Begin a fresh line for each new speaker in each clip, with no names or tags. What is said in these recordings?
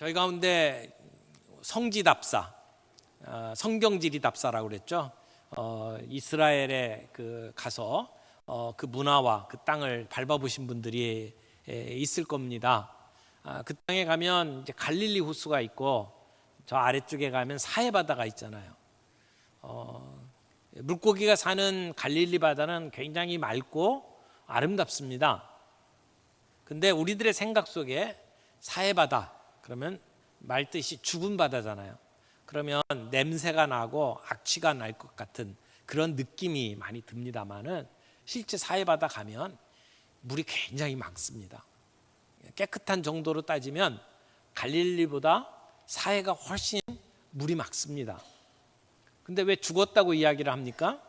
저희 가운데 성지답사, 성경지리답사라고 그랬죠. 이스라엘에 가서 그 문화와 그 땅을 밟아보신 분들이 있을 겁니다. 그 땅에 가면 이제 갈릴리 호수가 있고 저 아래쪽에 가면 사해 바다가 있잖아요. 물고기가 사는 갈릴리 바다는 굉장히 맑고 아름답습니다. 근데 우리들의 생각 속에 사해 바다 그러면 말뜻이 죽은 바다잖아요. 그러면 냄새가 나고 악취가 날 것 같은 그런 느낌이 많이 듭니다만은 실제 사해 바다 가면 물이 굉장히 맑습니다. 깨끗한 정도로 따지면 갈릴리보다 사해가 훨씬 물이 맑습니다. 근데 왜 죽었다고 이야기를 합니까?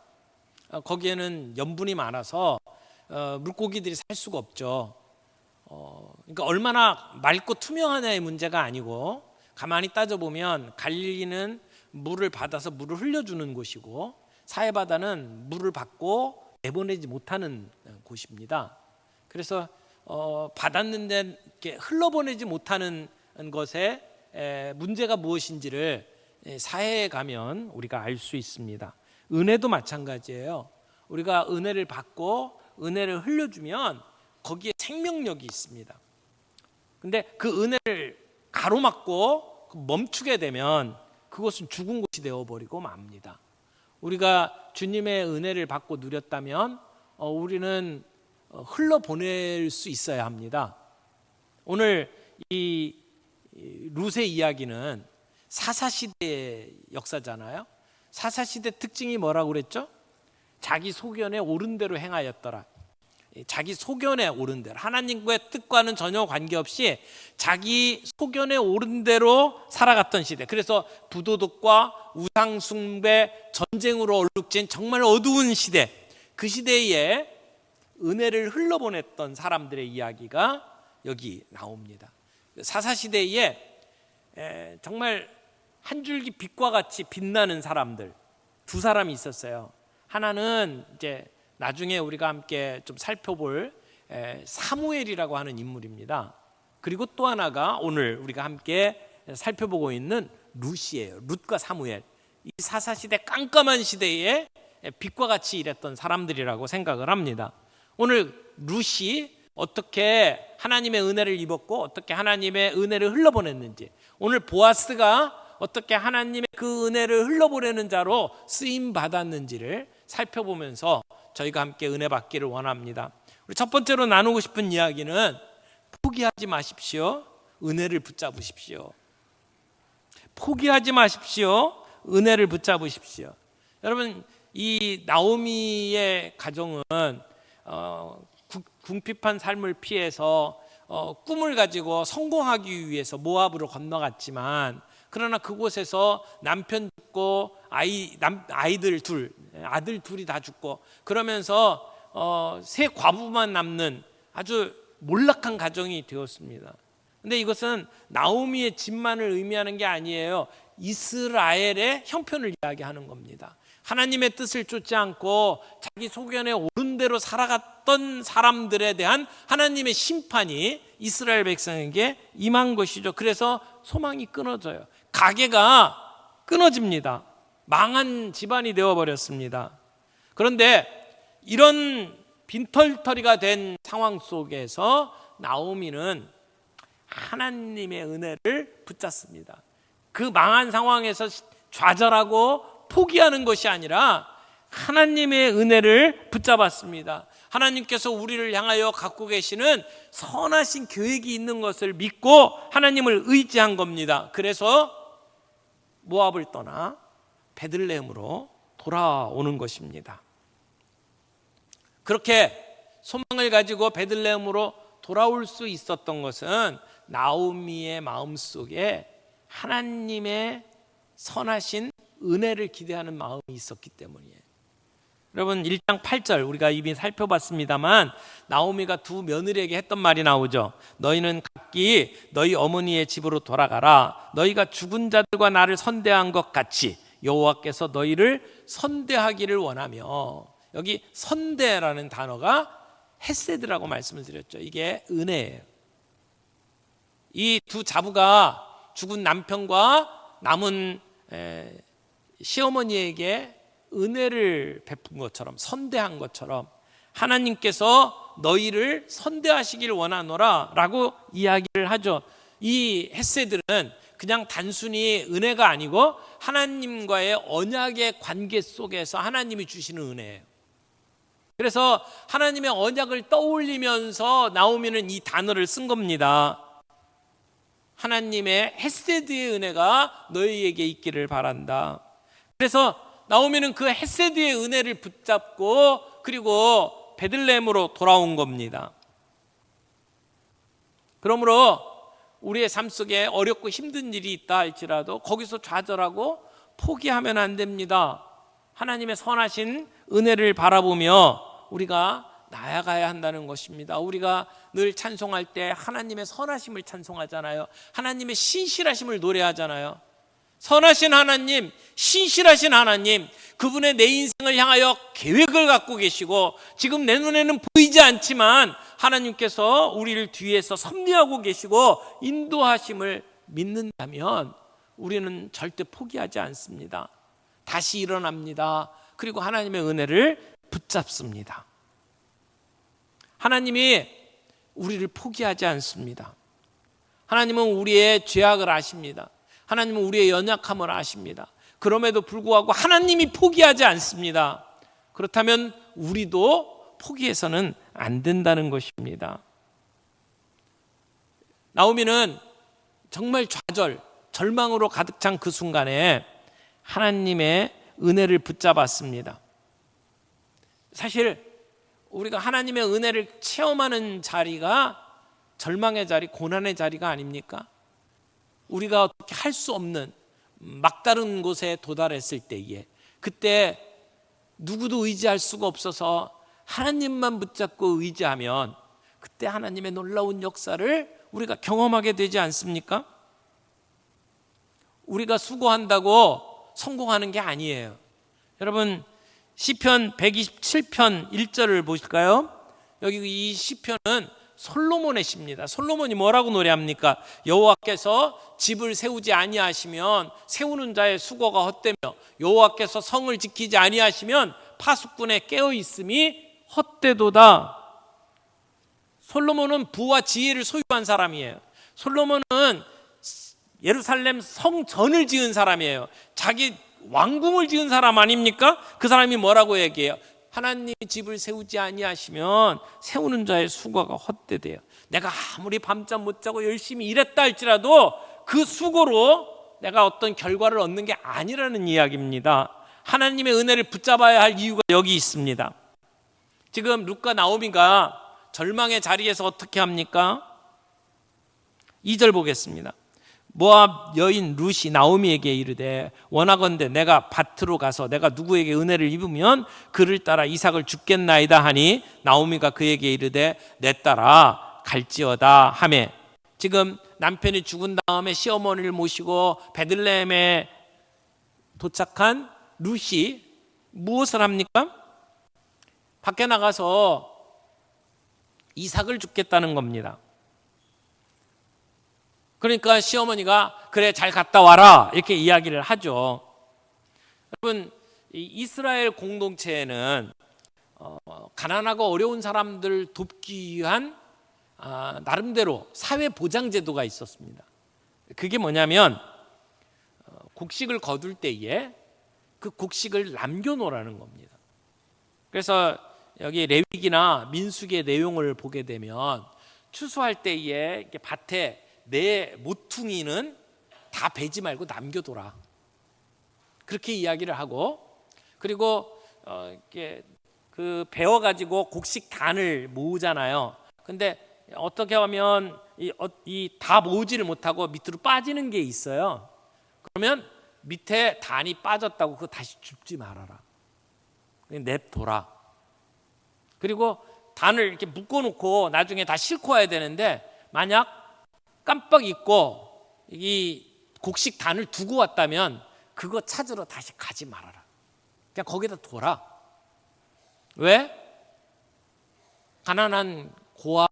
거기에는 염분이 많아서 물고기들이 살 수가 없죠. 그러니까 얼마나 맑고 투명하냐의 문제가 아니고 가만히 따져보면 갈릴리는 물을 받아서 물을 흘려주는 곳이고 사해바다는 물을 받고 내보내지 못하는 곳입니다. 그래서 받았는데 흘러보내지 못하는 것에 문제가 무엇인지를 사해에 가면 우리가 알 수 있습니다. 은혜도 마찬가지예요. 우리가 은혜를 받고 은혜를 흘려주면 거기에 생명력이 있습니다. 근데 그 은혜를 가로막고 멈추게 되면 그것은 죽은 곳이 되어버리고 맙니다. 우리가 주님의 은혜를 받고 누렸다면 우리는 흘러보낼 수 있어야 합니다. 오늘 이 룻의 이야기는 사사시대의 역사잖아요. 사사시대 특징이 뭐라고 그랬죠? 자기 소견에 옳은 대로 행하였더라. 자기 소견에 옳은 대로, 하나님과의 뜻과는 전혀 관계없이 자기 소견에 옳은 대로 살아갔던 시대. 그래서 부도덕과 우상숭배, 전쟁으로 얼룩진 정말 어두운 시대, 그 시대에 은혜를 흘러보냈던 사람들의 이야기가 여기 나옵니다. 사사시대에 정말 한 줄기 빛과 같이 빛나는 사람들 두 사람이 있었어요. 하나는 이제 나중에 우리가 함께 좀 살펴볼 사무엘이라고 하는 인물입니다. 그리고 또 하나가 오늘 우리가 함께 살펴보고 있는 룻이에요. 룻과 사무엘. 이 사사시대 깜깜한 시대에 빛과 같이 일했던 사람들이라고 생각을 합니다. 오늘 룻이 어떻게 하나님의 은혜를 입었고 어떻게 하나님의 은혜를 흘러보냈는지, 오늘 보아스가 어떻게 하나님의 그 은혜를 흘러보내는 자로 쓰임 받았는지를 살펴보면서 저희가 함께 은혜 받기를 원합니다. 우리 첫 번째로 나누고 싶은 이야기는 포기하지 마십시오. 은혜를 붙잡으십시오. 포기하지 마십시오. 은혜를 붙잡으십시오. 여러분, 이 나오미의 가정은 궁핍한 삶을 피해서 꿈을 가지고 성공하기 위해서 모압으로 건너갔지만, 그러나 그곳에서 남편 죽고 아들 둘이 다 죽고 그러면서 세 과부만 남는 아주 몰락한 가정이 되었습니다. 근데 이것은 나오미의 집만을 의미하는 게 아니에요. 이스라엘의 형편을 이야기하는 겁니다. 하나님의 뜻을 쫓지 않고 자기 소견에 옳은 대로 살아갔던 사람들에 대한 하나님의 심판이 이스라엘 백성에게 임한 것이죠. 그래서 소망이 끊어져요. 가게가 끊어집니다. 망한 집안이 되어버렸습니다. 그런데 이런 빈털터리가 된 상황 속에서 나오미는 하나님의 은혜를 붙잡습니다. 그 망한 상황에서 좌절하고 포기하는 것이 아니라 하나님의 은혜를 붙잡았습니다. 하나님께서 우리를 향하여 갖고 계시는 선하신 계획이 있는 것을 믿고 하나님을 의지한 겁니다. 그래서 모압을 떠나 베들레헴으로 돌아오는 것입니다. 그렇게 소망을 가지고 베들레헴으로 돌아올 수 있었던 것은 나오미의 마음속에 하나님의 선하신 은혜를 기대하는 마음이 있었기 때문이에요. 여러분, 1장 8절 우리가 이미 살펴봤습니다만 나오미가 두 며느리에게 했던 말이 나오죠. 너희는 각기 너희 어머니의 집으로 돌아가라. 너희가 죽은 자들과 나를 선대한 것 같이 여호와께서 너희를 선대하기를 원하며, 여기 선대라는 단어가 헤세드라고 말씀을 드렸죠. 이게 은혜예요. 이 두 자부가 죽은 남편과 남은 시어머니에게 은혜를 베푼 것처럼, 선대한 것처럼 하나님께서 너희를 선대하시길 원하노라 라고 이야기를 하죠. 이 헤세드는 그냥 단순히 은혜가 아니고 하나님과의 언약의 관계 속에서 하나님이 주시는 은혜예요. 그래서 하나님의 언약을 떠올리면서 나오미는 이 단어를 쓴 겁니다. 하나님의 헤세드의 은혜가 너희에게 있기를 바란다. 그래서 나오미는 그 헤세드의 은혜를 붙잡고 그리고 베들레헴으로 돌아온 겁니다. 그러므로 우리의 삶 속에 어렵고 힘든 일이 있다 할지라도 거기서 좌절하고 포기하면 안 됩니다. 하나님의 선하신 은혜를 바라보며 우리가 나아가야 한다는 것입니다. 우리가 늘 찬송할 때 하나님의 선하심을 찬송하잖아요. 하나님의 신실하심을 노래하잖아요. 선하신 하나님, 신실하신 하나님, 그분의 내 인생을 향하여 계획을 갖고 계시고 지금 내 눈에는 보이지 않지만 하나님께서 우리를 뒤에서 섭리하고 계시고 인도하심을 믿는다면 우리는 절대 포기하지 않습니다. 다시 일어납니다. 그리고 하나님의 은혜를 붙잡습니다. 하나님이 우리를 포기하지 않습니다. 하나님은 우리의 죄악을 아십니다. 하나님은 우리의 연약함을 아십니다. 그럼에도 불구하고 하나님이 포기하지 않습니다. 그렇다면 우리도 포기해서는 안 된다는 것입니다. 나오미는 정말 좌절, 절망으로 가득 찬 그 순간에 하나님의 은혜를 붙잡았습니다. 사실 우리가 하나님의 은혜를 체험하는 자리가 절망의 자리, 고난의 자리가 아닙니까? 우리가 어떻게 할 수 없는 막다른 곳에 도달했을 때에 그때 누구도 의지할 수가 없어서 하나님만 붙잡고 의지하면 그때 하나님의 놀라운 역사를 우리가 경험하게 되지 않습니까? 우리가 수고한다고 성공하는 게 아니에요. 여러분 시편 127편 1절을 보실까요? 여기 이 시편은 솔로몬의 시입니다. 솔로몬이 뭐라고 노래합니까? 여호와께서 집을 세우지 아니하시면 세우는 자의 수고가 헛되며 여호와께서 성을 지키지 아니하시면 파수꾼의 깨어 있음이 헛되도다. 솔로몬은 부와 지혜를 소유한 사람이에요. 솔로몬은 예루살렘 성전을 지은 사람이에요. 자기 왕궁을 지은 사람 아닙니까? 그 사람이 뭐라고 얘기해요? 하나님이 집을 세우지 아니하시면 세우는 자의 수고가 헛되대요. 내가 아무리 밤잠 못 자고 열심히 일했다 할지라도 그 수고로 내가 어떤 결과를 얻는 게 아니라는 이야기입니다. 하나님의 은혜를 붙잡아야 할 이유가 여기 있습니다. 지금 룻과 나오미가 절망의 자리에서 어떻게 합니까? 2절 보겠습니다. 모압 여인 룻이 나오미에게 이르되 원하건대 내가 밭으로 가서 내가 누구에게 은혜를 입으면 그를 따라 이삭을 줍겠나이다 하니 나오미가 그에게 이르되 내 따라 갈지어다 하매. 지금 남편이 죽은 다음에 시어머니를 모시고 베들레헴에 도착한 룻이 무엇을 합니까? 밖에 나가서 이삭을 줍겠다는 겁니다. 그러니까 시어머니가 그래 잘 갔다 와라 이렇게 이야기를 하죠. 여러분 이스라엘 공동체에는 가난하고 어려운 사람들 돕기 위한 나름대로 사회보장제도가 있었습니다. 그게 뭐냐면 곡식을 거둘 때에 그 곡식을 남겨놓으라는 겁니다. 그래서 여기 레위기나 민수기의 내용을 보게 되면 추수할 때에 이렇게 밭에 내 모퉁이는 다 베지 말고 남겨둬라. 그렇게 이야기를 하고 그리고 이렇게 그 베어 가지고 곡식 단을 모으잖아요. 근데 어떻게 하면 이 다 모으지를 못하고 밑으로 빠지는 게 있어요. 그러면 밑에 단이 빠졌다고 그거 다시 줍지 말아라. 그냥 냅둬라. 그리고 단을 이렇게 묶어놓고 나중에 다 싣고 와야 되는데 만약 깜빡 잊고 이 곡식 단을 두고 왔다면 그거 찾으러 다시 가지 말아라. 그냥 거기다 둬라. 왜? 가난한 고아,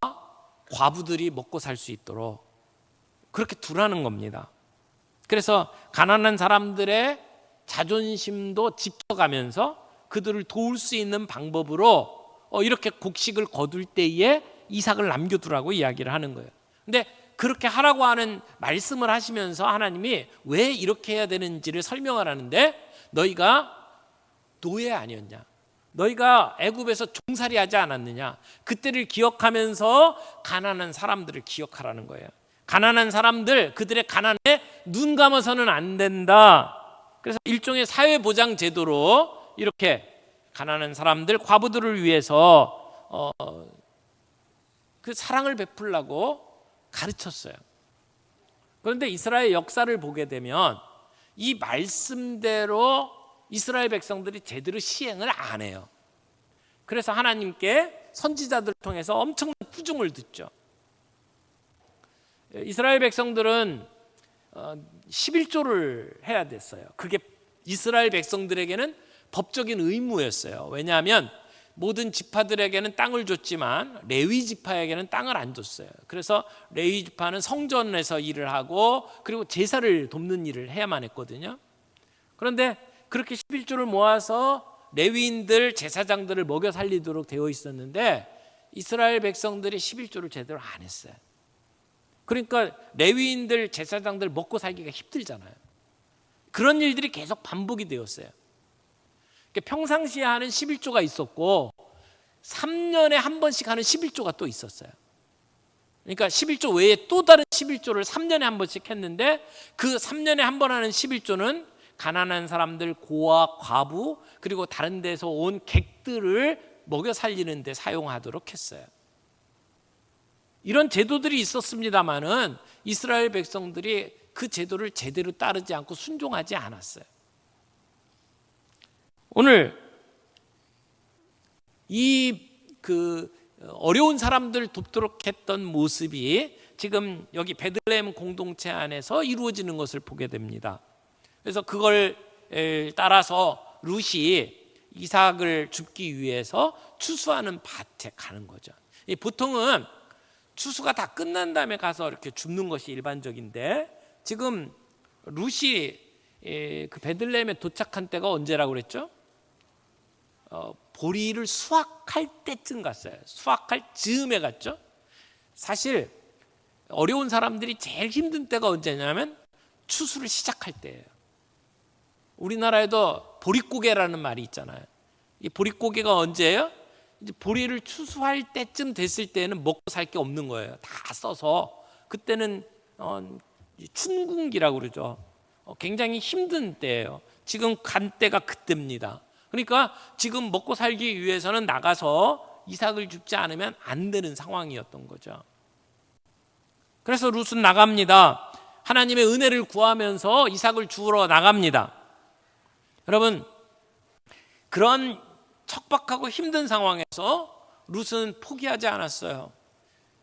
과부들이 먹고 살 수 있도록 그렇게 두라는 겁니다. 그래서 가난한 사람들의 자존심도 지켜가면서 그들을 도울 수 있는 방법으로 이렇게 곡식을 거둘 때에 이삭을 남겨두라고 이야기를 하는 거예요. 근데 그렇게 하라고 하는 말씀을 하시면서 하나님이 왜 이렇게 해야 되는지를 설명을 하는데, 너희가 노예 아니었냐, 너희가 애굽에서 종살이 하지 않았느냐, 그때를 기억하면서 가난한 사람들을 기억하라는 거예요. 가난한 사람들, 그들의 가난에 눈 감아서는 안 된다. 그래서 일종의 사회보장 제도로 이렇게 가난한 사람들, 과부들을 위해서 그 사랑을 베풀라고 가르쳤어요. 그런데 이스라엘 역사를 보게 되면 이 말씀대로 이스라엘 백성들이 제대로 시행을 안 해요. 그래서 하나님께 선지자들을 통해서 엄청난 꾸중을 듣죠. 이스라엘 백성들은 11조를 해야 됐어요. 그게 이스라엘 백성들에게는 법적인 의무였어요. 왜냐하면 모든 지파들에게는 땅을 줬지만 레위 지파에게는 땅을 안 줬어요. 그래서 레위 지파는 성전에서 일을 하고 그리고 제사를 돕는 일을 해야만 했거든요. 그런데 그렇게 11조를 모아서 레위인들, 제사장들을 먹여 살리도록 되어 있었는데 이스라엘 백성들이 11조를 제대로 안 했어요. 그러니까 레위인들, 제사장들 먹고 살기가 힘들잖아요. 그런 일들이 계속 반복이 되었어요. 평상시에 하는 11조가 있었고 3년에 한 번씩 하는 11조가 또 있었어요. 그러니까 11조 외에 또 다른 11조를 3년에 한 번씩 했는데, 그 3년에 한 번 하는 11조는 가난한 사람들, 고아, 과부, 그리고 다른 데서 온 객들을 먹여 살리는 데 사용하도록 했어요. 이런 제도들이 있었습니다마는 이스라엘 백성들이 그 제도를 제대로 따르지 않고 순종하지 않았어요. 오늘 어려운 사람들 돕도록 했던 모습이 지금 여기 베들레헴 공동체 안에서 이루어지는 것을 보게 됩니다. 그래서 그걸 따라서 룻이 이삭을 줍기 위해서 추수하는 밭에 가는 거죠. 보통은 추수가 다 끝난 다음에 가서 이렇게 줍는 것이 일반적인데, 지금 룻이 그 베들레헴에 도착한 때가 언제라고 그랬죠? 보리를 수확할 때쯤 갔어요. 수확할 즈음에 갔죠. 사실 어려운 사람들이 제일 힘든 때가 언제냐면 추수를 시작할 때예요. 우리나라에도 보릿고개라는 말이 있잖아요. 이 보릿고개가 언제예요? 이제 보리를 추수할 때쯤 됐을 때는 먹고 살 게 없는 거예요. 다 써서. 그때는 춘궁기라고 그러죠. 굉장히 힘든 때예요. 지금 간 때가 그때입니다. 그러니까 지금 먹고 살기 위해서는 나가서 이삭을 줍지 않으면 안 되는 상황이었던 거죠. 그래서 룻은 나갑니다. 하나님의 은혜를 구하면서 이삭을 주우러 나갑니다. 여러분, 그런 척박하고 힘든 상황에서 룻은 포기하지 않았어요.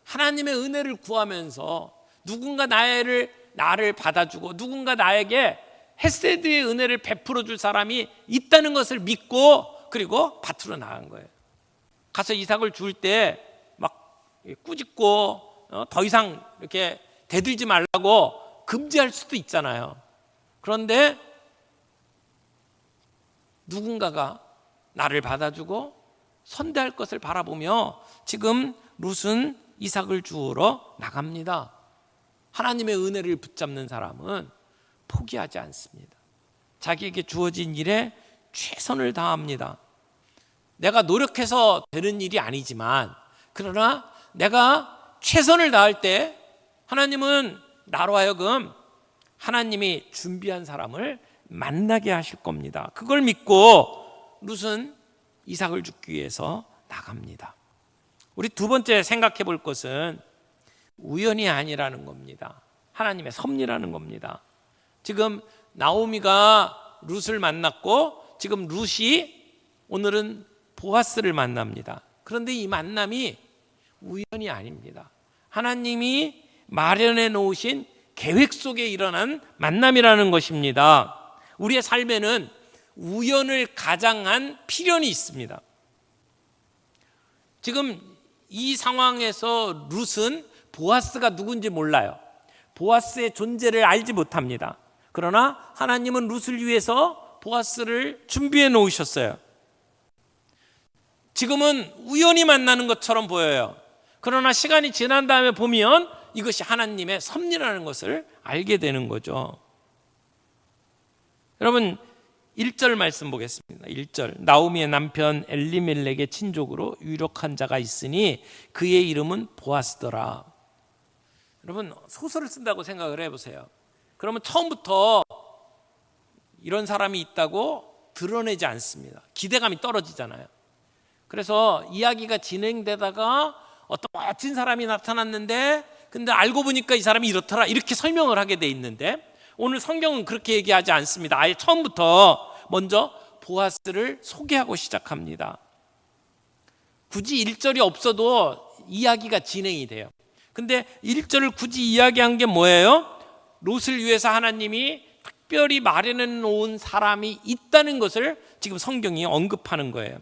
하나님의 은혜를 구하면서 누군가 나를 받아주고 누군가 나에게 헤세드의 은혜를 베풀어 줄 사람이 있다는 것을 믿고 그리고 밭으로 나간 거예요. 가서 이삭을 줄 때 막 꾸짖고 더 이상 이렇게 대들지 말라고 금지할 수도 있잖아요. 그런데 누군가가 나를 받아주고 선대할 것을 바라보며 지금 룻은 이삭을 주우러 나갑니다. 하나님의 은혜를 붙잡는 사람은 포기하지 않습니다. 자기에게 주어진 일에 최선을 다합니다. 내가 노력해서 되는 일이 아니지만, 그러나 내가 최선을 다할 때 하나님은 나로 하여금 하나님이 준비한 사람을 만나게 하실 겁니다. 그걸 믿고 룻은 이삭을 줍기 위해서 나갑니다. 우리 두 번째 생각해 볼 것은 우연이 아니라는 겁니다. 하나님의 섭리라는 겁니다. 지금 나오미가 룻을 만났고 지금 룻이 오늘은 보아스를 만납니다. 그런데 이 만남이 우연이 아닙니다. 하나님이 마련해 놓으신 계획 속에 일어난 만남이라는 것입니다. 우리의 삶에는 우연을 가장한 필연이 있습니다. 지금 이 상황에서 룻은 보아스가 누군지 몰라요. 보아스의 존재를 알지 못합니다. 그러나 하나님은 룻을 위해서 보아스를 준비해 놓으셨어요. 지금은 우연히 만나는 것처럼 보여요. 그러나 시간이 지난 다음에 보면 이것이 하나님의 섭리라는 것을 알게 되는 거죠. 여러분 1절 말씀 보겠습니다. 1절 나오미의 남편 엘리멜렉의 친족으로 유력한 자가 있으니 그의 이름은 보아스더라. 여러분 소설을 쓴다고 생각을 해보세요. 그러면 처음부터 이런 사람이 있다고 드러내지 않습니다. 기대감이 떨어지잖아요. 그래서 이야기가 진행되다가 어떤 멋진 사람이 나타났는데 근데 알고 보니까 이 사람이 이렇더라 이렇게 설명을 하게 돼 있는데 오늘 성경은 그렇게 얘기하지 않습니다. 아예 처음부터 먼저 보아스를 소개하고 시작합니다. 굳이 1절이 없어도 이야기가 진행이 돼요. 근데 1절을 굳이 이야기한 게 뭐예요? 롯을 위해서 하나님이 특별히 마련해 놓은 사람이 있다는 것을 지금 성경이 언급하는 거예요.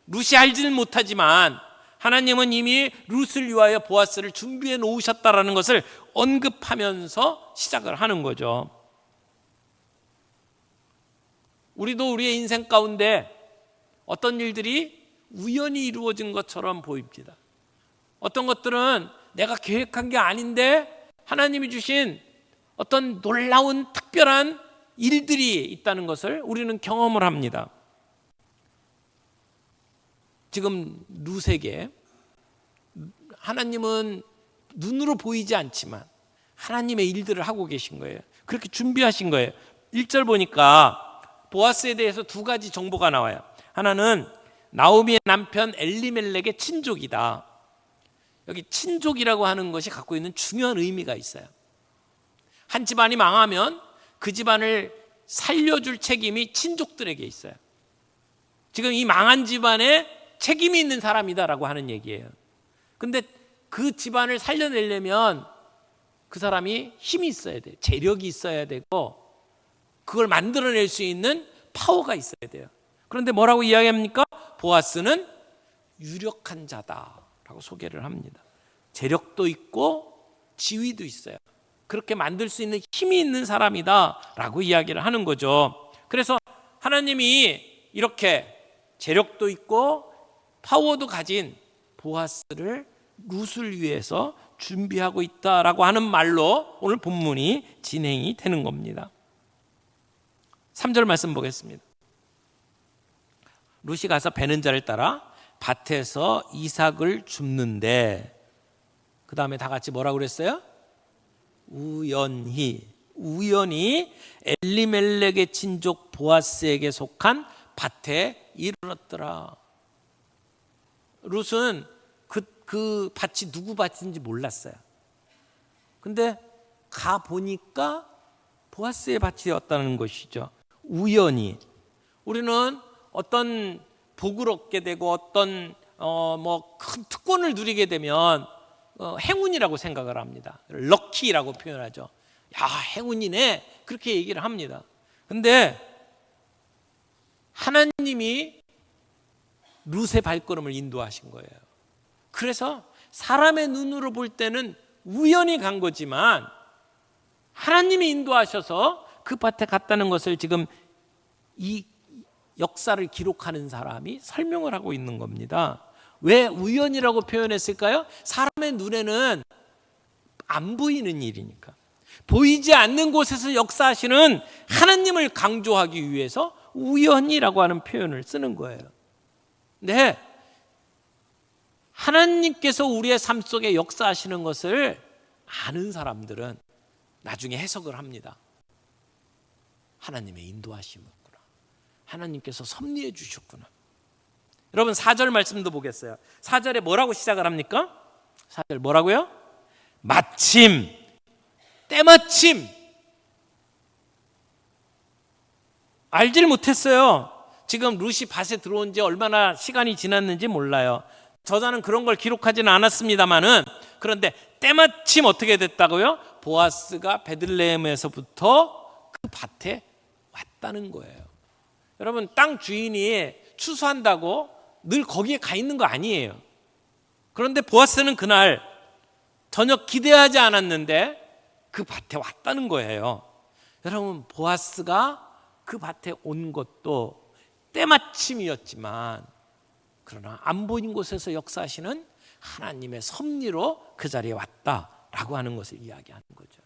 롯이 알지는 못하지만 하나님은 이미 룻을 위하여 보아스를 준비해 놓으셨다라는 것을 언급하면서 시작을 하는 거죠. 우리도 우리의 인생 가운데 어떤 일들이 우연히 이루어진 것처럼 보입니다. 어떤 것들은 내가 계획한 게 아닌데 하나님이 주신 어떤 놀라운 특별한 일들이 있다는 것을 우리는 경험을 합니다. 지금 룻에게 하나님은 눈으로 보이지 않지만 하나님의 일들을 하고 계신 거예요. 그렇게 준비하신 거예요. 1절 보니까 보아스에 대해서 두 가지 정보가 나와요. 하나는 나오미의 남편 엘리멜렉의 친족이다. 여기 친족이라고 하는 것이 갖고 있는 중요한 의미가 있어요. 한 집안이 망하면 그 집안을 살려줄 책임이 친족들에게 있어요. 지금 이 망한 집안에 책임이 있는 사람이다라고 하는 얘기예요. 근데 그 집안을 살려내려면 그 사람이 힘이 있어야 돼요. 재력이 있어야 되고 그걸 만들어낼 수 있는 파워가 있어야 돼요. 그런데 뭐라고 이야기합니까? 보아스는 유력한 자다라고 소개를 합니다. 재력도 있고 지위도 있어요. 그렇게 만들 수 있는 힘이 있는 사람이다라고 이야기를 하는 거죠. 그래서 하나님이 이렇게 재력도 있고 파워도 가진 보아스를 룻을 위해서 준비하고 있다라고 하는 말로 오늘 본문이 진행이 되는 겁니다. 3절 말씀 보겠습니다. 룻이 가서 베는 자를 따라 밭에서 이삭을 줍는데 그 다음에 다 같이 뭐라고 그랬어요? 우연히 엘리멜렉의 친족 보아스에게 속한 밭에 이르렀더라. 룻은 그 밭이 누구 밭인지 몰랐어요. 근데 가 보니까 보아스의 밭이었다는 것이죠. 우연히. 우리는 어떤 복을 얻게 되고 어떤 큰 특권을 누리게 되면 행운이라고 생각을 합니다. 럭키라고 표현하죠. 야, 행운이네. 그렇게 얘기를 합니다. 근데 하나님이 룻의 발걸음을 인도하신 거예요. 그래서 사람의 눈으로 볼 때는 우연히 간 거지만 하나님이 인도하셔서 그 밭에 갔다는 것을 지금 이 역사를 기록하는 사람이 설명을 하고 있는 겁니다. 왜 우연이라고 표현했을까요? 사람의 눈에는 안 보이는 일이니까. 보이지 않는 곳에서 역사하시는 하나님을 강조하기 위해서 우연이라고 하는 표현을 쓰는 거예요. 근데 하나님께서 우리의 삶 속에 역사하시는 것을 아는 사람들은 나중에 해석을 합니다. 하나님의 인도하심이었구나. 하나님께서 섭리해 주셨구나. 여러분 4절 말씀도 보겠어요. 4절에 뭐라고 시작을 합니까? 4절 뭐라고요? 마침, 때마침. 알질 못했어요. 지금 룻이 밭에 들어온 지 얼마나 시간이 지났는지 몰라요. 저자는 그런 걸 기록하지는 않았습니다만은 그런데 때마침 어떻게 됐다고요? 보아스가 베들레헴에서부터 그 밭에 왔다는 거예요. 여러분 땅 주인이 추수한다고 늘 거기에 가 있는 거 아니에요. 그런데 보아스는 그날 전혀 기대하지 않았는데 그 밭에 왔다는 거예요. 여러분, 보아스가 그 밭에 온 것도 때마침이었지만, 그러나 안 보인 곳에서 역사하시는 하나님의 섭리로 그 자리에 왔다라고 하는 것을 이야기하는 거죠.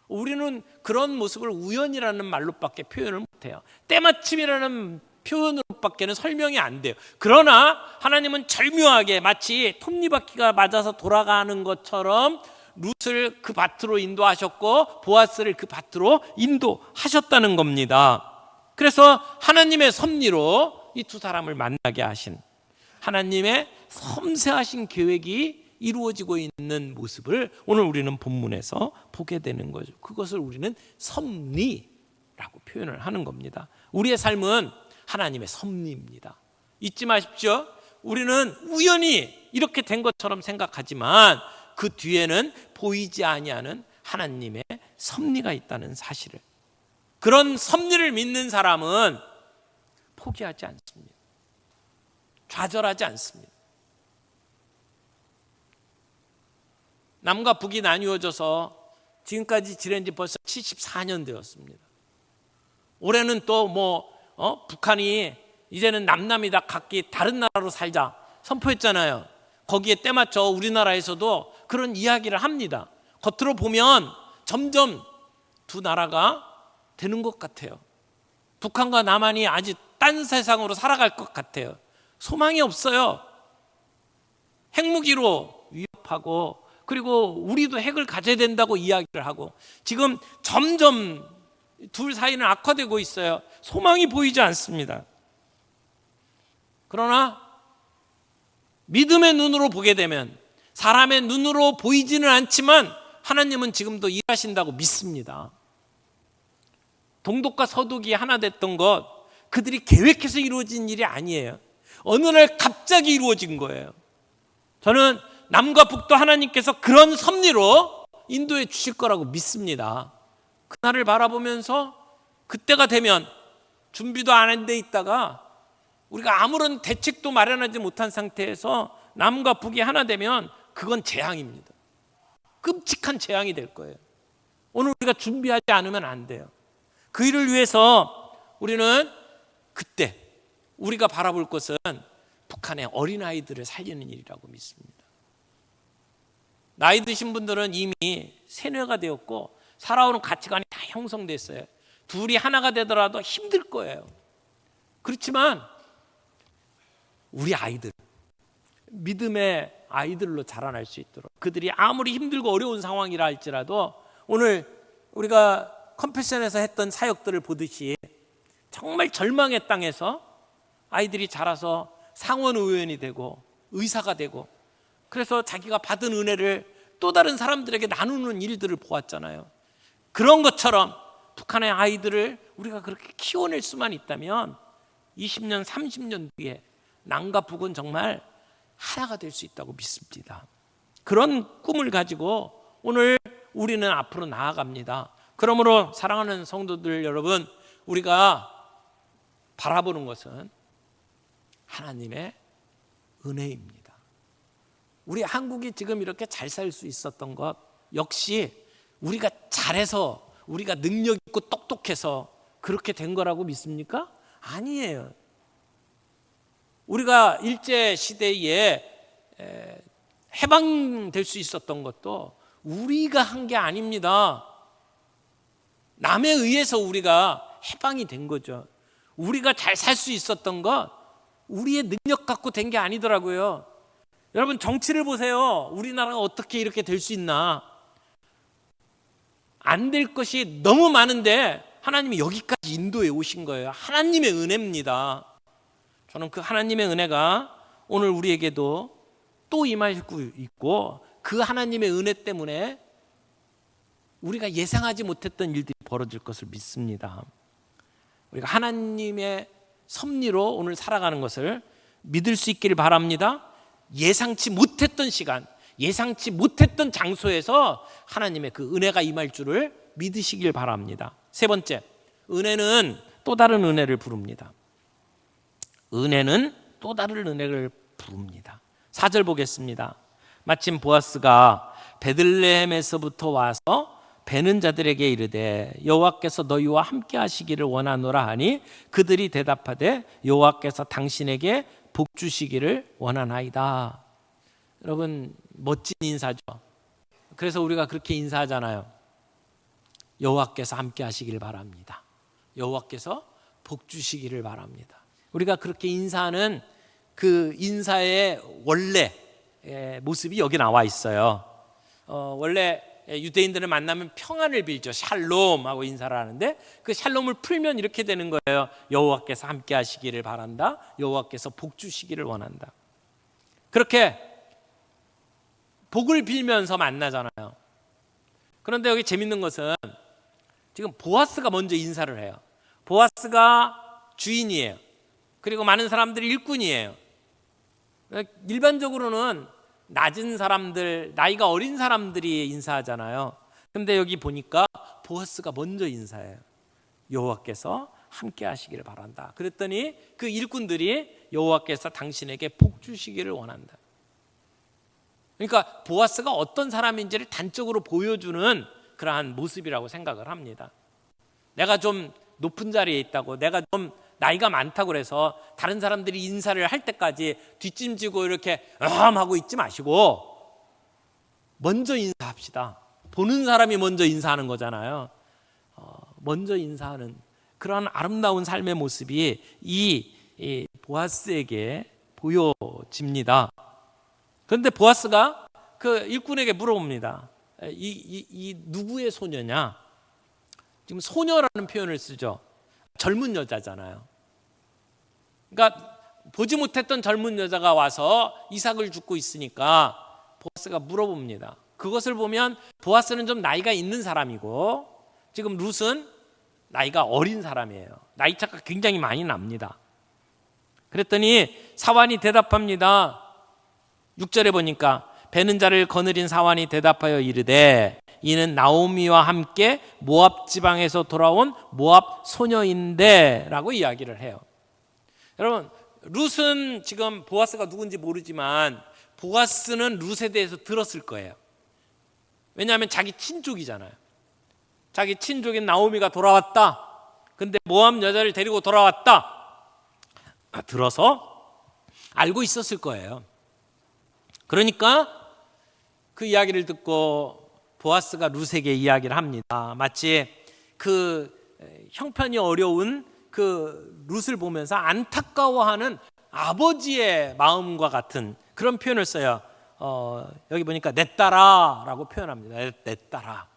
우리는 그런 모습을 우연이라는 말로밖에 표현을 못해요. 때마침이라는 표현으로밖에는 설명이 안 돼요. 그러나 하나님은 절묘하게 마치 톱니바퀴가 맞아서 돌아가는 것처럼 룻을 그 밭으로 인도하셨고 보아스를 그 밭으로 인도하셨다는 겁니다. 그래서 하나님의 섭리로 이 두 사람을 만나게 하신, 하나님의 섬세하신 계획이 이루어지고 있는 모습을 오늘 우리는 본문에서 보게 되는 거죠. 그것을 우리는 섭리라고 표현을 하는 겁니다. 우리의 삶은 하나님의 섭리입니다. 잊지 마십시오. 우리는 우연히 이렇게 된 것처럼 생각하지만 그 뒤에는 보이지 아니하는 하나님의 섭리가 있다는 사실을, 그런 섭리를 믿는 사람은 포기하지 않습니다. 좌절하지 않습니다. 남과 북이 나뉘어져서 지금까지 지낸 지 벌써 74년 되었습니다. 올해는 또 북한이 이제는 남남이다, 각기 다른 나라로 살자 선포했잖아요. 거기에 때맞춰 우리나라에서도 그런 이야기를 합니다. 겉으로 보면 점점 두 나라가 되는 것 같아요. 북한과 남한이 아직 딴 세상으로 살아갈 것 같아요. 소망이 없어요. 핵무기로 위협하고, 그리고 우리도 핵을 가져야 된다고 이야기를 하고, 지금 점점 둘 사이는 악화되고 있어요. 소망이 보이지 않습니다. 그러나 믿음의 눈으로 보게 되면, 사람의 눈으로 보이지는 않지만 하나님은 지금도 일하신다고 믿습니다. 동독과 서독이 하나 됐던 것, 그들이 계획해서 이루어진 일이 아니에요. 어느 날 갑자기 이루어진 거예요. 저는 남과 북도 하나님께서 그런 섭리로 인도해 주실 거라고 믿습니다. 그날을 바라보면서 그때가 되면 준비도 안 돼 있다가 우리가 아무런 대책도 마련하지 못한 상태에서 남과 북이 하나 되면 그건 재앙입니다. 끔찍한 재앙이 될 거예요. 오늘 우리가 준비하지 않으면 안 돼요. 그 일을 위해서 우리는 그때 우리가 바라볼 것은 북한의 어린아이들을 살리는 일이라고 믿습니다. 나이 드신 분들은 이미 세뇌가 되었고 살아오는 가치관이 다 형성됐어요. 둘이 하나가 되더라도 힘들 거예요. 그렇지만 우리 아이들, 믿음의 아이들로 자라날 수 있도록, 그들이 아무리 힘들고 어려운 상황이라 할지라도 오늘 우리가 컴패션에서 했던 사역들을 보듯이 정말 절망의 땅에서 아이들이 자라서 상원의원이 되고 의사가 되고, 그래서 자기가 받은 은혜를 또 다른 사람들에게 나누는 일들을 보았잖아요. 그런 것처럼 북한의 아이들을 우리가 그렇게 키워낼 수만 있다면 20년, 30년 뒤에 남과 북은 정말 하나가 될 수 있다고 믿습니다. 그런 꿈을 가지고 오늘 우리는 앞으로 나아갑니다. 그러므로 사랑하는 성도들 여러분, 우리가 바라보는 것은 하나님의 은혜입니다. 우리 한국이 지금 이렇게 잘 살 수 있었던 것 역시 우리가 잘해서, 우리가 능력 있고 똑똑해서 그렇게 된 거라고 믿습니까? 아니에요. 우리가 일제시대에 해방될 수 있었던 것도 우리가 한 게 아닙니다. 남에 의해서 우리가 해방이 된 거죠. 우리가 잘 살 수 있었던 것 우리의 능력 갖고 된 게 아니더라고요. 여러분, 정치를 보세요. 우리나라가 어떻게 이렇게 될 수 있나? 안 될 것이 너무 많은데 하나님이 여기까지 인도해 오신 거예요. 하나님의 은혜입니다. 저는 그 하나님의 은혜가 오늘 우리에게도 또 임하고 있고, 그 하나님의 은혜 때문에 우리가 예상하지 못했던 일들이 벌어질 것을 믿습니다. 우리가 하나님의 섭리로 오늘 살아가는 것을 믿을 수 있기를 바랍니다. 예상치 못했던 시간, 예상치 못했던 장소에서 하나님의 그 은혜가 임할 줄을 믿으시길 바랍니다. 세 번째, 은혜는 또 다른 은혜를 부릅니다. 은혜는 또 다른 은혜를 부릅니다. 4절 보겠습니다. 마침 보아스가 베들레헴에서부터 와서 베는 자들에게 이르되 여호와께서 너희와 함께 하시기를 원하노라 하니 그들이 대답하되 여호와께서 당신에게 복 주시기를 원하나이다. 여러분, 멋진 인사죠. 그래서 우리가 그렇게 인사하잖아요. 여호와께서 함께 하시기를 바랍니다. 여호와께서 복 주시기를 바랍니다. 우리가 그렇게 인사하는 그 인사의 원래 모습이 여기 나와 있어요. 원래 유대인들을 만나면 평안을 빌죠. 샬롬하고 인사를 하는데 그 샬롬을 풀면 이렇게 되는 거예요. 여호와께서 함께 하시기를 바란다. 여호와께서 복 주시기를 원한다. 그렇게 복을 빌면서 만나잖아요. 그런데 여기 재밌는 것은 지금 보아스가 먼저 인사를 해요. 보아스가 주인이에요. 그리고 많은 사람들이 일꾼이에요. 일반적으로는 낮은 사람들, 나이가 어린 사람들이 인사하잖아요. 근데 여기 보니까 보아스가 먼저 인사해요. 여호와께서 함께 하시기를 바란다. 그랬더니 그 일꾼들이 여호와께서 당신에게 복 주시기를 원한다. 그러니까 보아스가 어떤 사람인지를 단적으로 보여주는 그러한 모습이라고 생각을 합니다. 내가 좀 높은 자리에 있다고, 내가 좀 나이가 많다고 그래서 다른 사람들이 인사를 할 때까지 뒷짐지고 이렇게 하고 있지 마시고 먼저 인사합시다. 보는 사람이 먼저 인사하는 거잖아요. 먼저 인사하는 그러한 아름다운 삶의 모습이 이 보아스에게 보여집니다. 그런데 보아스가 그 일꾼에게 물어봅니다. 이 누구의 소녀냐? 지금 소녀라는 표현을 쓰죠. 젊은 여자잖아요. 그러니까 보지 못했던 젊은 여자가 와서 이삭을 줍고 있으니까 보아스가 물어봅니다. 그것을 보면 보아스는 좀 나이가 있는 사람이고 지금 룻은 나이가 어린 사람이에요. 나이 차가 굉장히 많이 납니다. 그랬더니 사환이 대답합니다. 6절에 보니까 베는 자를 거느린 사환이 대답하여 이르되 이는 나오미와 함께 모압 지방에서 돌아온 모압 소녀인데 라고 이야기를 해요. 여러분, 룻은 지금 보아스가 누군지 모르지만 보아스는 룻에 대해서 들었을 거예요. 왜냐하면 자기 친족이잖아요. 자기 친족인 나오미가 돌아왔다. 근데 모압 여자를 데리고 돌아왔다. 들어서 알고 있었을 거예요. 그러니까 그 이야기를 듣고 보아스가 룻에게 이야기를 합니다. 마치 그 형편이 어려운 그 룻을 보면서 안타까워하는 아버지의 마음과 같은 그런 표현을 써요. 여기 보니까 내 딸아라고 표현합니다. 내 딸아.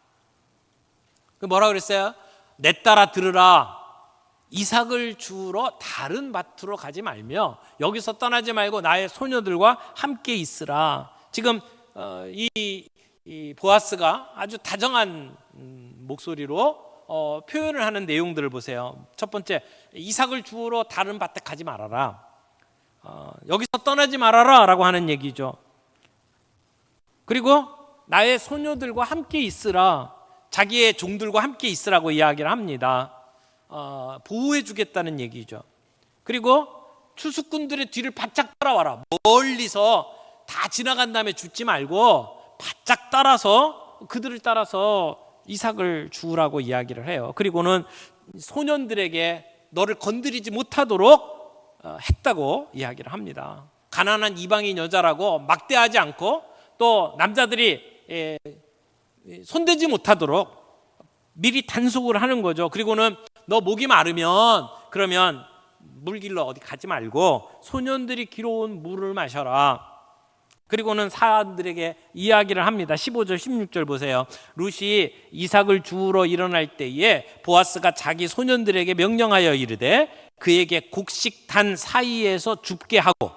뭐라 그랬어요? 내 딸아 들으라. 이삭을 주우러 다른 밭으로 가지 말며 여기서 떠나지 말고 나의 소녀들과 함께 있으라. 지금 이 보아스가 아주 다정한 목소리로 표현을 하는 내용들을 보세요. 첫 번째, 이삭을 주우러 다른 밭에 가지 말아라. 여기서 떠나지 말아라 라고 하는 얘기죠. 그리고 나의 소녀들과 함께 있으라. 자기의 종들과 함께 있으라고 이야기를 합니다. 보호해 주겠다는 얘기죠. 그리고 추수꾼들의 뒤를 바짝 따라와라. 멀리서 다 지나간 다음에 죽지 말고 바짝 따라서 그들을 따라서 이삭을 주우라고 이야기를 해요. 그리고는 소년들에게 너를 건드리지 못하도록 했다고 이야기를 합니다. 가난한 이방인 여자라고 막대하지 않고 또 남자들이 손대지 못하도록 미리 단속을 하는 거죠. 그리고는 너 목이 마르면 그러면 물길로 어디 가지 말고 소년들이 길어온 물을 마셔라. 그리고는 사람들에게 이야기를 합니다. 15절 16절 보세요. 룻이 이삭을 주우러 일어날 때에 보아스가 자기 소년들에게 명령하여 이르되 그에게 곡식단 사이에서 줍게 하고,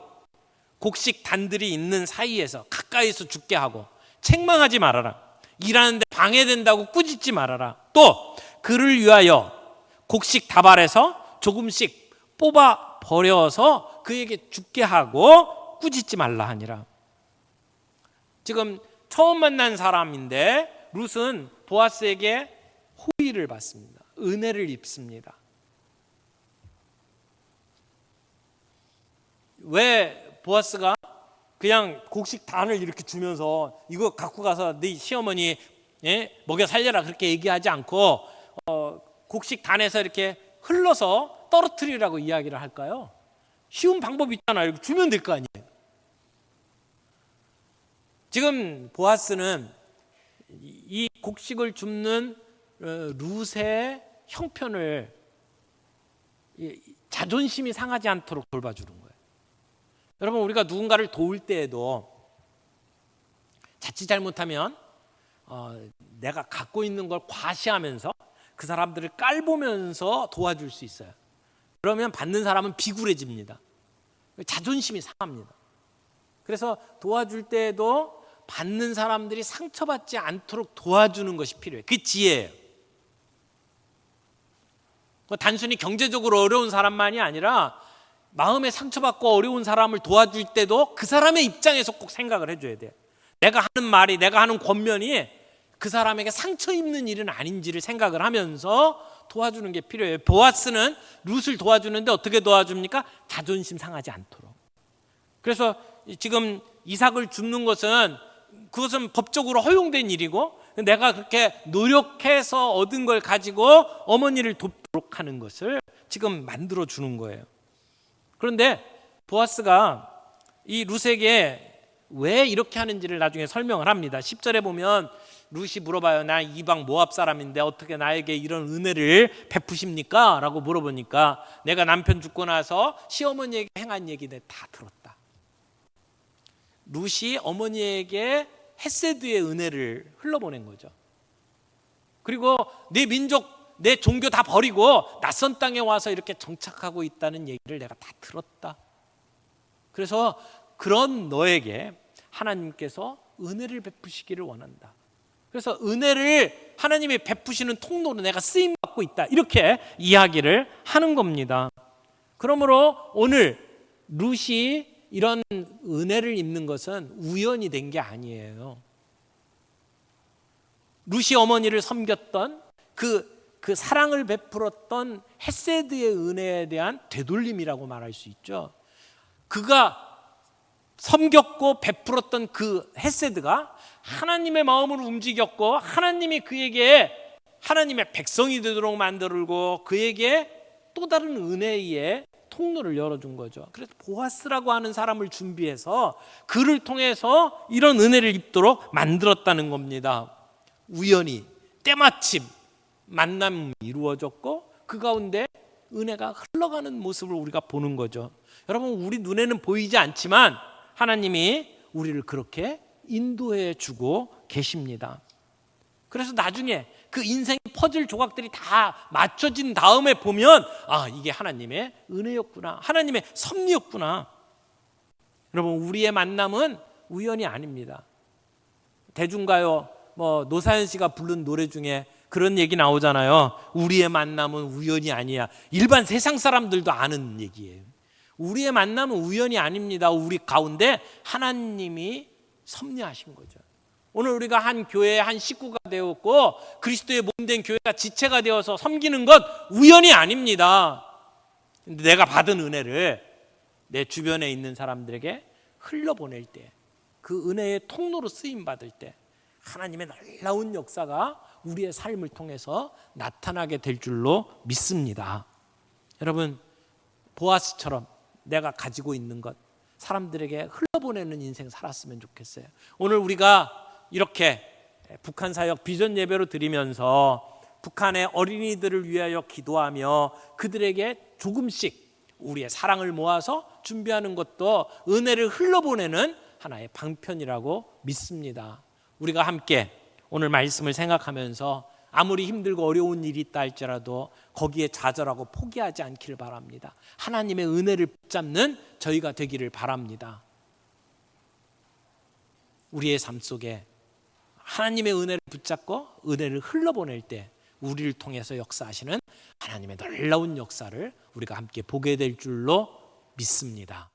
곡식단들이 있는 사이에서 가까이서 줍게 하고, 책망하지 말아라. 일하는데 방해된다고 꾸짖지 말아라. 또 그를 위하여 곡식 다발에서 조금씩 뽑아 버려서 그에게 줍게 하고 꾸짖지 말라 하니라. 지금 처음 만난 사람인데 룻은 보아스에게 호의를 받습니다. 은혜를 입습니다. 왜 보아스가 그냥 곡식 단을 이렇게 주면서 이거 갖고 가서 네 시어머니 먹여 살려라 그렇게 얘기하지 않고 곡식 단에서 이렇게 흘러서 떨어뜨리라고 이야기를 할까요? 쉬운 방법이 있잖아요. 주면 될 거 아니에요. 지금 보아스는 이 곡식을 줍는 룻의 형편을 자존심이 상하지 않도록 돌봐주는 거예요. 여러분, 우리가 누군가를 도울 때에도 자칫 잘못하면 내가 갖고 있는 걸 과시하면서 그 사람들을 깔보면서 도와줄 수 있어요. 그러면 받는 사람은 비굴해집니다. 자존심이 상합니다. 그래서 도와줄 때에도 받는 사람들이 상처받지 않도록 도와주는 것이 필요해요. 그 지혜예요. 단순히 경제적으로 어려운 사람만이 아니라 마음에 상처받고 어려운 사람을 도와줄 때도 그 사람의 입장에서 꼭 생각을 해줘야 돼요. 내가 하는 말이, 내가 하는 권면이 그 사람에게 상처 입는 일은 아닌지를 생각을 하면서 도와주는 게 필요해요. 보아스는 룻을 도와주는데 어떻게 도와줍니까? 자존심 상하지 않도록. 그래서 지금 이삭을 줍는 것은 그것은 법적으로 허용된 일이고 내가 그렇게 노력해서 얻은 걸 가지고 어머니를 돕도록 하는 것을 지금 만들어 주는 거예요. 그런데 보아스가 이 룻에게 왜 이렇게 하는지를 나중에 설명을 합니다. 10절에 보면 룻이 물어봐요. 나 이방 모압 사람인데 어떻게 나에게 이런 은혜를 베푸십니까? 라고 물어보니까 내가 남편 죽고 나서 시어머니에게 행한 얘기를 다 들었다. 룻이 어머니에게 헤세드의 은혜를 흘러보낸 거죠. 그리고 내 민족, 내 종교 다 버리고 낯선 땅에 와서 이렇게 정착하고 있다는 얘기를 내가 다 들었다. 그래서 그런 너에게 하나님께서 은혜를 베푸시기를 원한다. 그래서 은혜를 하나님이 베푸시는 통로로 내가 쓰임받고 있다. 이렇게 이야기를 하는 겁니다. 그러므로 오늘 룻이 이런 은혜를 입는 것은 우연이 된 게 아니에요. 룻이 어머니를 섬겼던 그 사랑을 베풀었던 헤세드의 은혜에 대한 되돌림이라고 말할 수 있죠. 그가 섬겼고 베풀었던 그 헤세드가 하나님의 마음을 움직였고 하나님이 그에게 하나님의 백성이 되도록 만들고 그에게 또 다른 은혜의 통로를 열어준 거죠. 그래서 보아스라고 하는 사람을 준비해서 그를 통해서 이런 은혜를 입도록 만들었다는 겁니다. 우연히 때마침 만남이 이루어졌고 그 가운데 은혜가 흘러가는 모습을 우리가 보는 거죠. 여러분, 우리 눈에는 보이지 않지만 하나님이 우리를 그렇게 인도해 주고 계십니다. 그래서 나중에 그 인생 퍼즐 조각들이 다 맞춰진 다음에 보면 이게 하나님의 은혜였구나, 하나님의 섭리였구나. 여러분, 우리의 만남은 우연이 아닙니다. 대중가요 노사연 씨가 부른 노래 중에 그런 얘기 나오잖아요. 우리의 만남은 우연이 아니야. 일반 세상 사람들도 아는 얘기예요. 우리의 만남은 우연이 아닙니다. 우리 가운데 하나님이 섭리하신 거죠. 오늘 우리가 한 교회의 한 식구가 되었고 그리스도의 몸된 교회가 지체가 되어서 섬기는 것 우연이 아닙니다. 근데 내가 받은 은혜를 내 주변에 있는 사람들에게 흘려보낼 때, 그 은혜의 통로로 쓰임받을 때 하나님의 놀라운 역사가 우리의 삶을 통해서 나타나게 될 줄로 믿습니다. 여러분, 보아스처럼 내가 가지고 있는 것 사람들에게 흘려보내는 인생 살았으면 좋겠어요. 오늘 우리가 이렇게 북한 사역 비전 예배로 드리면서 북한의 어린이들을 위하여 기도하며 그들에게 조금씩 우리의 사랑을 모아서 준비하는 것도 은혜를 흘려보내는 하나의 방편이라고 믿습니다. 우리가 함께 오늘 말씀을 생각하면서 아무리 힘들고 어려운 일이 있다 할지라도 거기에 좌절하고 포기하지 않기를 바랍니다. 하나님의 은혜를 붙잡는 저희가 되기를 바랍니다. 우리의 삶 속에 하나님의 은혜를 붙잡고 은혜를 흘러보낼 때 우리를 통해서 역사하시는 하나님의 놀라운 역사를 우리가 함께 보게 될 줄로 믿습니다.